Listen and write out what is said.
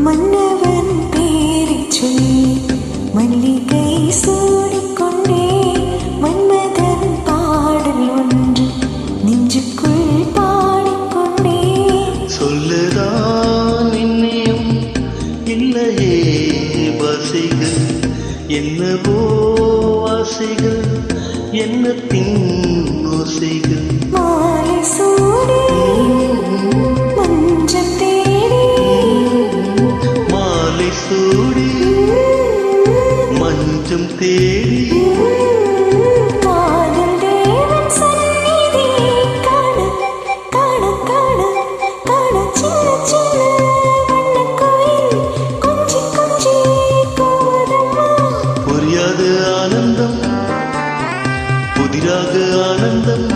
மன்னவன் பேரைச் சொல்லி மல்லிகை சூடிக்கொண்டே மன்மதன் பாடல் ஒன்று நெஞ்சுக்குள் பாடிக்கொண்டே சொல்லுதான் இன்னும் இல்லையே வாசிகள் என்னவோ ஆசைகள் என்னத்தின் ஓசைகள் மாலை சூடி மஞ்சள் தேடி மாலை சூடி மஞ்சம் தேடி காதல் தேவன் சந்நிதி காண காண காண காண சின்ன சின்ன வண்ணக் கோயில் கொஞ்சி கொஞ்சி போதம்மா புரியாத ஆனந்தம் புதிராக ஆனந்தம்